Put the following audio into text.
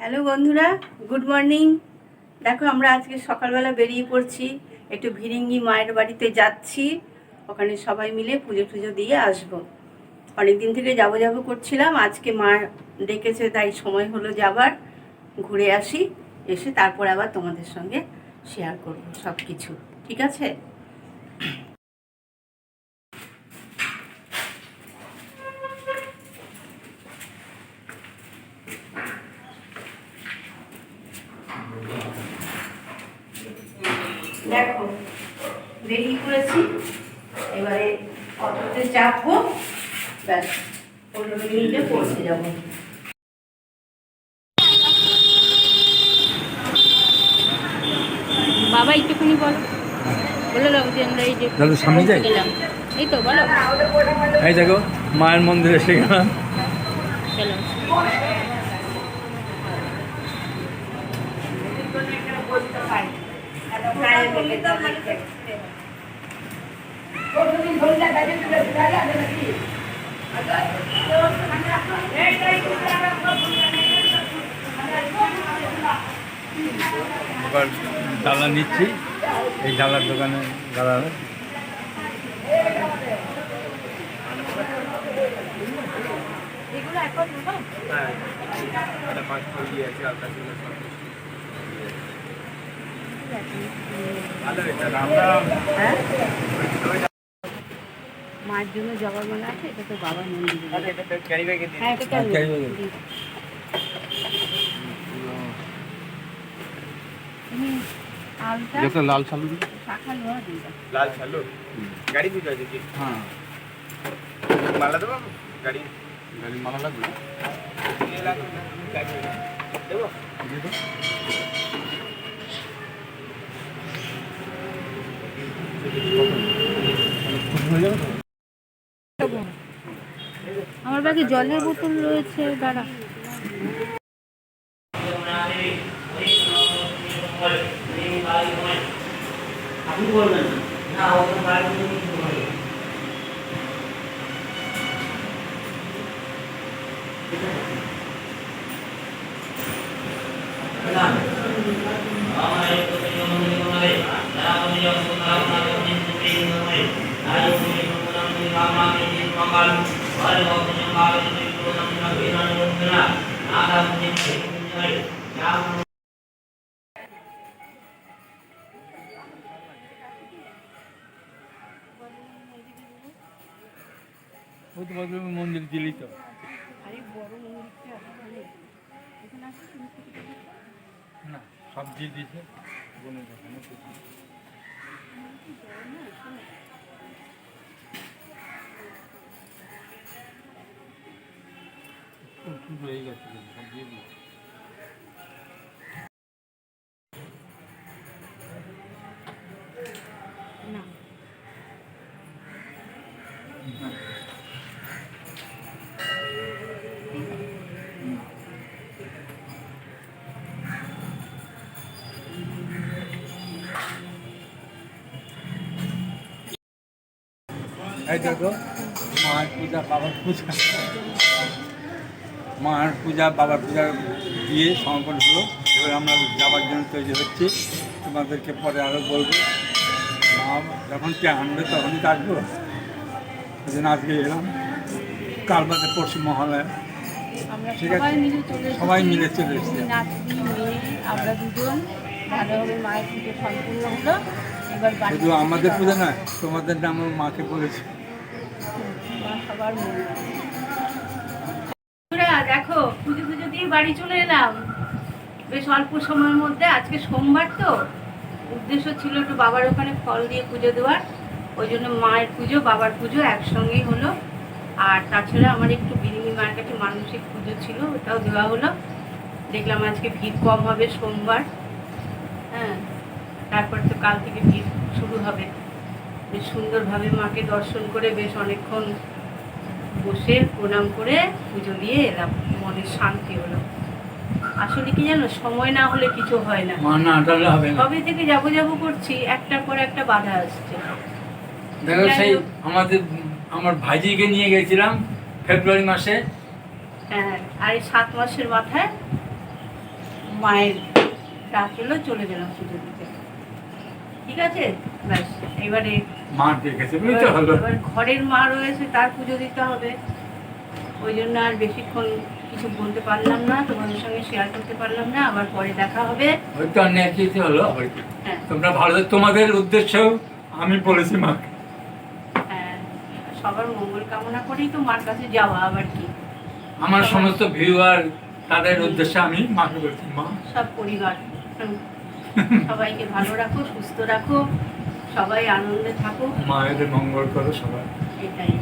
Hello বন্ধুরা, good morning. দেখো আমরা আজকে সকালবেলা বেরিয়ে পড়ছি, একটু ভিরিঙ্গি মায়ের বাড়িতে যাচ্ছি। ওখানে সবাই মিলে পুজো টুজো দিয়ে আসবো। অনেক দিন থেকে যাবো যাবো করছিলাম, আজকে মা ডেকেছে তাই সময় হলো যাবার। ঘুরে আসি, এসে তারপর আবার তোমাদের সঙ্গে শেয়ার করব সব কিছু। ঠিক আছে? দেখো বেরিয়ে পড়েছি, এবারে অটোতে চাপবো, ব্যাস 15 মিনিটে পৌঁছে যাবো। বাবা একটুখানি বলো, বলে দাও যে আমরা এই যে সামনে যাই। এই তো বলো। এই দেখো মায়ের মন্দিরে এসে গেলাম। চলো এবার ডালা নিচ্ছি, এই ডালার দোকানে দাঁড়াবে। মায়ের জন্য জবার মালা আছে, এটা তো বাবার মন্দির। হ্যাঁ, এটা ক্যারি ব্যাগে। তুমি আলতা যেটা লাল সালু শাখা লোহা দিবা। লাল চালু গাড়ি বুঝা যায় কি? হ্যাঁ, মালা দেবো গাড়ি গাড়ি মালা লাগবে। দেবো আমার ব্যাগে জলের বোতল রয়েছে, দাঁড়া। আপনি বলবেন না ওখানে বাইরে মন্দির দিলি তো না, সব দিয়ে দিয়েছে। হয়ে গেছে, সব দিয়ে দিয়েছে। না এই দেখো মায়ের পূজা বাবার পূজা, মায়ের পূজা বাবার পূজা দিয়ে সমাপন হলো। এবার আমরা যাওয়ার জন্য তৈরি হচ্ছি, তোমাদেরকে পরে আরও বলবো। মা যখন কে আনবে তখনই তো আসবো, ওই জন্য আজকে এলাম। কাল বাদে পরশু মহালয়া, আমরা ঠিক আছে, সবাই মিলে চলে এসেছি। সবাই মিলে চলে এসেছি। নাতনি মেয়ে আমরা দুজন ভালোভাবে মায়ের পুজো সম্পূর্ণ হলো। এবার বাড়ি শুধু আমাদের পূজা নয়, তোমাদের নাম আমার মাকে বলেছি। মা সবার মনে। দেখো পুজো পুজো দিয়ে বাড়ি চলে এলাম বেশ অল্প সময়ের মধ্যে। আজকে সোমবার তো, উদ্দেশ্য ছিল একটু বাবার ওখানে ফল দিয়ে পুজো দেওয়ার, ওই জন্য মায়ের পুজো বাবার পুজো একসঙ্গেই হলো। আর তাছাড়া আমার একটু বিরিঙ্গি মায়ের কাছে মানসিক পুজো ছিল, ওটাও দেওয়া হলো। দেখলাম আজকে ভিড় কম হবে, সোমবার। হ্যাঁ, তারপর তো কাল থেকে ভিড় শুরু হবে। বেশ সুন্দরভাবে মাকে দর্শন করে বেশ অনেকক্ষণ বসে প্রণাম করে পুজো দিয়ে এলাম, মনের শান্তি হলো। আসলে কি জানো, সময় না হলে কিছু হয় না। মা না আটালে হবে না। কবে থেকে যাবো যাবো করছি, একটার পর একটা বাধা আসছে। দেখো সেই আমার ভাইজিকে নিয়ে গেছিলাম ফেব্রুয়ারি মাসে। হ্যাঁ, আর এই 7 মাসের মাথায় মায়ের ডাক এলো, চলে গেলাম পুজো দিতে। ঠিক আছে, ব্যাস। এবারে মা দেখেছে বুঝতে হলো। এবার ঘরের মা রয়েছে, তার পুজো দিতে হবে। ওই জন্য আর বেশিক্ষণ কিছু বলতে পারলাম না, তোমাদের সঙ্গে শেয়ার করতে পারলাম না। আবার পরে দেখা হবে। ওই তো অনেক কিছু হলো আবার কি। হ্যাঁ তোমরা ভালো, তোমাদের উদ্দেশ্যেও আমি বলেছি মাকে। হ্যাঁ, সবার মঙ্গল কামনা করেই তো মার কাছে যাওয়া, আবার কি। আমার সমস্ত ভিউয়ার তাদের উদ্দেশ্যে আমি মাকে বলছি মা সব পরিবার সবাইকে ভালো রাখো, সুস্থ রাখো, সবাই আনন্দে থাকো, মায়েদের মঙ্গল করো সবাই। এটাই।